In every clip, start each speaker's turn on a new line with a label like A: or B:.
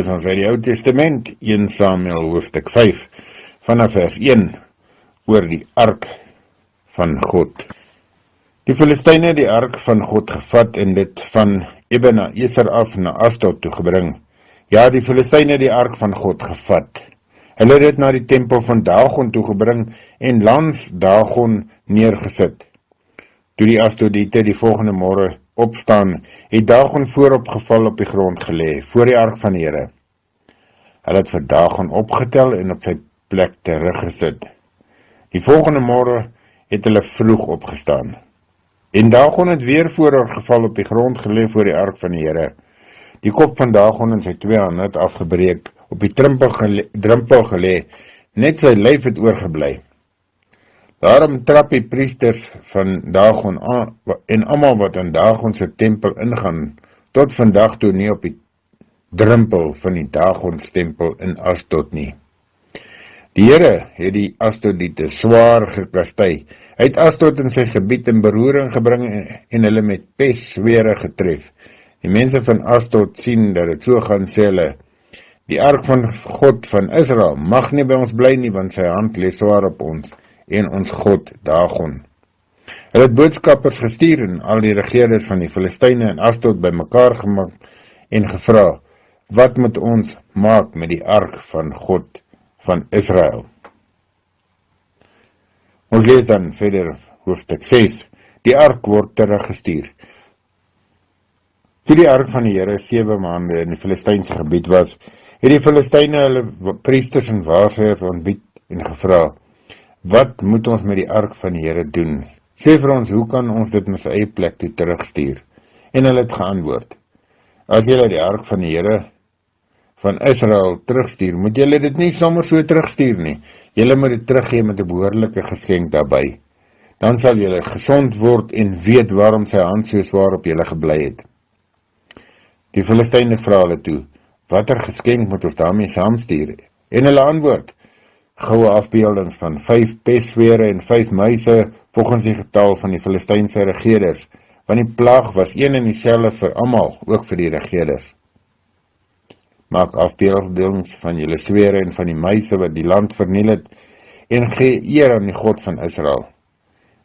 A: lees ons uit die Ou Testament, 1 Samuel hoofstuk 5, vanaf vers 1, oor die ark van God. Die Filistyne het die ark van God gevat en dit van Ebenezer af na Asdod toe gebring. Ja, die Filistyne het die ark van God gevat. Hulle het dit na die tempel van Dagon toe gebring en langs Dagon neergesit. Toe die Asdodiete die volgende môre opstaan, het Dagon voorop geval op die grond gelê, voor die ark van die Here. Hulle het vir Dagon opgetel en op sy plek teruggesit. Die volgende môre het hulle vroeg opgestaan. En Dagon het weer vooroor geval op die grond gelê voor die ark van die Here. Die kop van Dagon en sy 2 hande het afgebreek, op die drempel gelê, net sy lyf het oorgebly. Daarom trap die priesters van Dagon en almal wat in Dagon se tempel ingaan, tot vandag toe nie op die drempel van die Dagons tempel in Asdod nie. Die Here het die Asdodiete swaar gekastei. Hy het Asdod in sy gebied in beroering gebring en hulle met pesswere getref. Die mense van Asdod sien dat dit so gaan, sê hulle, die ark van God van Israel mag nie by ons bly nie, want sy hand lê swaar op ons en ons God Dagon. Hulle het boodskappers gestuur en al die regeerders van die Filistyne en Asdod bymekaar gemaak en gevra, wat moet ons maak met die ark van God van Israel? Ons lees dan verder hoofstuk 6. Die ark word teruggestuur. Toe die ark van die Here 7 maande in die Filistynse gebied was, het die Filistyne hulle priesters en waarsêers ontbied en gevra, wat moet ons met die ark van die Here doen? Sê vir ons, hoe kan ons dit na sy eie plek toe terugstuur? En hulle het geantwoord, as julle die ark van die Here van Israel terugstuur, moet julle dit nie sommer so terugstuur nie. Julle moet dit teruggee met 'n behoorlike geskenk daarbey. Dan sal julle gesond word en weet waarom sy hand so swaar op julle gebly het. Die Filistyne vra hulle toe, watter geskenk moet ons daarmee saamstuur? En hulle antwoord, goue afbeeldings van 5 pesswere en 5 muise, volgens die getal van die Filistynse regeerders, want die plaag was een en dieselfde vir almal, ook vir die regeerders. Maak afbeeldings van julle swere en van die muise wat die land verniel het, en gee eer aan die God van Israel.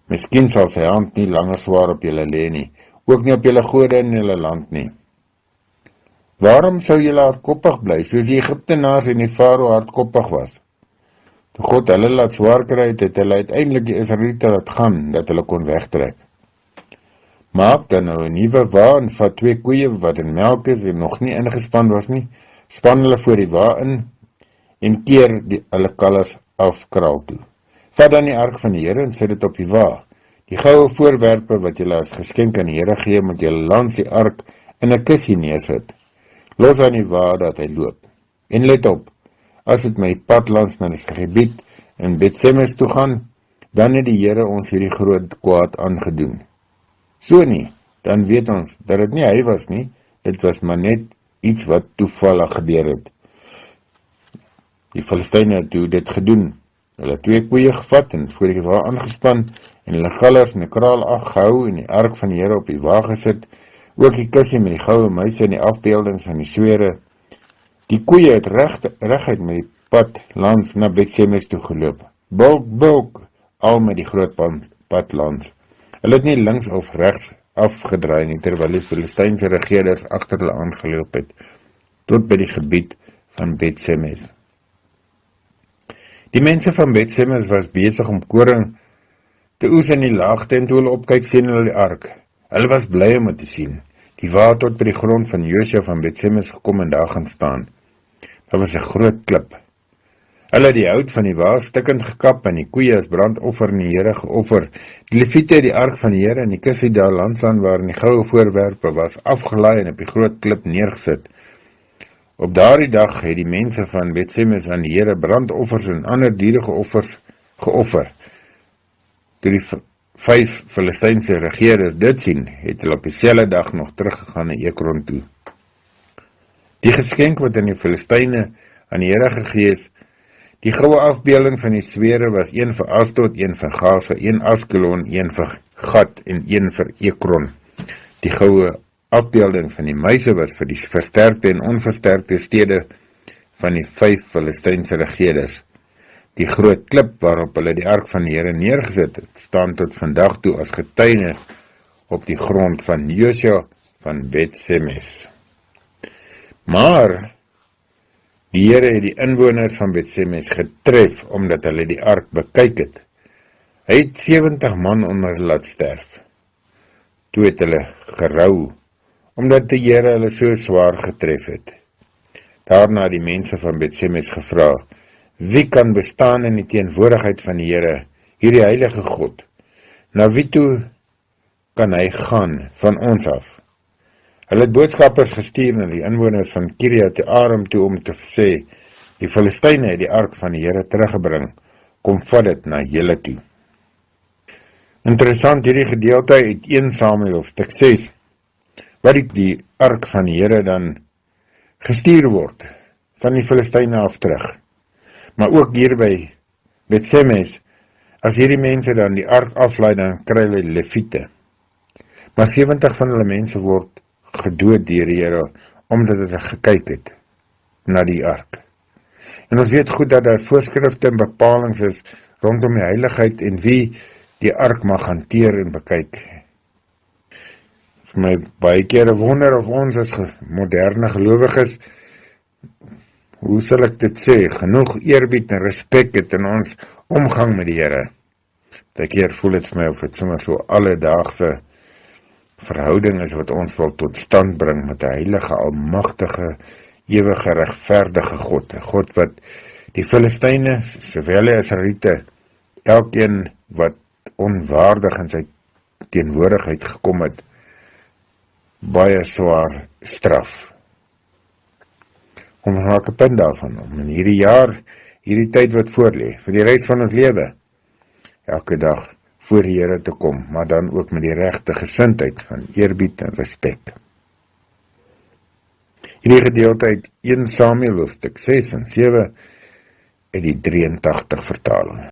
A: Miskien sal sy hand nie langer swaar op julle lê nie, ook nie op julle gode in julle land nie. Waarom sou julle hardkoppig bly, soos die Egiptenaars en die Farao hardkoppig was? Toe God hulle laat swaar kry het, hulle uiteindelik die Israeliete laat gaan, dat hulle kon wegtrek. Maak dan nou 'n nuwe wa en vat 2 koeie wat in melk is en nog nie ingespan was nie, span hulle voor die wa in en keer hulle kalvers af kraal toe. Vat dan die ark van die Here en sit dit op die wa. Die goue voorwerpe wat julle as geskenk aan die Here gee, moet julle langs die ark in 'n kussie neersit. Los aan die wa dat hy loop. En let op, as dit met die pad langs na die gebied in Bet-Semes toe gaan, dan het die Here ons hierdie groot kwaad aangedoen. So nie, dan weet ons dat dit nie hy was nie, dit was maar net iets wat toevallig gebeur het. Die Filistyne het toe dit gedoen. Hulle het 2 koeie gevat en voor die wa aangespan en hulle galers en die kraal afgehou en die ark van die Here op die wa gesit, ook die kussie met die goue muise en die afbeeldings van die swere. Die koeie het reguit met die pad langs na Bet-Semes toe geloop. Bulk, al met die groot pad langs. Hulle het nie links of regs afgedraai nie, terwyl die Filistynse regeerders agter hulle aangeloop het, tot by die gebied van Bet-Semes. Die mense van Bet-Semes was besig om koring te oes in die laagte, en toe hulle opkyk, sien hulle die ark. Hulle was bly om dit te sien. Die wa tot by die grond van Josua van Bet-Semes gekom en daar gaan staan. Daar was 'n groot klip. Hulle het die hout van die wa stukkend gekap en die koeie as brandoffer in die Here geoffer. Die Lewiete het die ark van die Here en die kussie daar langs aan waarin die goue voorwerpe was, afgelaai en op die groot klip neergesit. Op daardie dag het die mense van Bet-Semes aan die Here brandoffers en ander dierige offers geoffer. Toe die 5 Filistynse regeerders dit sien, het hulle op dieselfde dag nog teruggegaan na Ekron toe. Die geskenk wat aan die Filistyne aan die Here gegee is, die goue afbeelding van die swere was een vir Asdod, een vir Gaza, een Askelon, een vir Gat en een vir Ekron. Die goue afbeelding van die muise was vir die versterkte en onversterkte stede van die 5 Filistynse regerings. Die groot klip waarop hulle die ark van die Here neergesit het, staan tot vandag toe as getuienis op die grond van Josua van Bet-Semes. Maar die Here het die inwoners van Bet-Semes getref omdat hulle die ark bekyk het. Hy het 70 man onder hulle laat sterf. Toe het hulle gerou, omdat die Here hulle so swaar getref het. Daarna het die mense van Bet-Semes gevra, wie kan bestaan in die teenwoordigheid van die Here, hierdie heilige God? Na wie toe kan hy gaan van ons af? Hulle het boodskappers gestuur na die inwoners van Kiriat-Jearim toe om te sê, die Filistyne het die ark van die Here teruggebring, kom vat dit na julle toe. Interessant, hierdie gedeelte uit 1 Samuel hoofstuk 6, waar die ark van die Here dan gestuur word, van die Filistyne af terug. Maar ook hier by Bet-Semes, as hierdie mense dan die ark aflaai, dan kry hulle Leviete. Maar 70 van hulle mense word gedood deur die Here, omdat hulle gekyk het na die ark. En ons weet goed dat daar voorskrifte en bepalings is rondom die heiligheid en wie die ark mag hanteer en bekyk. Vir my baie kere wonder of ons as moderne gelowiges, hoe sal ek dit sê, genoeg eerbied en respek het in ons omgang met die Here. Baie keer voel het vir my of het sommer so alledaagse verhouding is wat ons wil tot stand bring met 'n heilige, almagtige, ewige, regverdige God. 'n God wat die Filistyne, sowel die Israeliete, elkeen wat onwaardig in sy teenwoordigheid gekom het, baie swaar straf. Kom ons maak 'n punt daarvan, om in hierdie jaar, hierdie tyd wat voorlê, vir die res van ons lewe, elke dag voor die Here te kom, maar dan ook met die regte gesindheid van eerbied en respek. Hierdie gedeelte uit 1 Samuel hoofstuk 6 en 7 uit die 83 vertaling.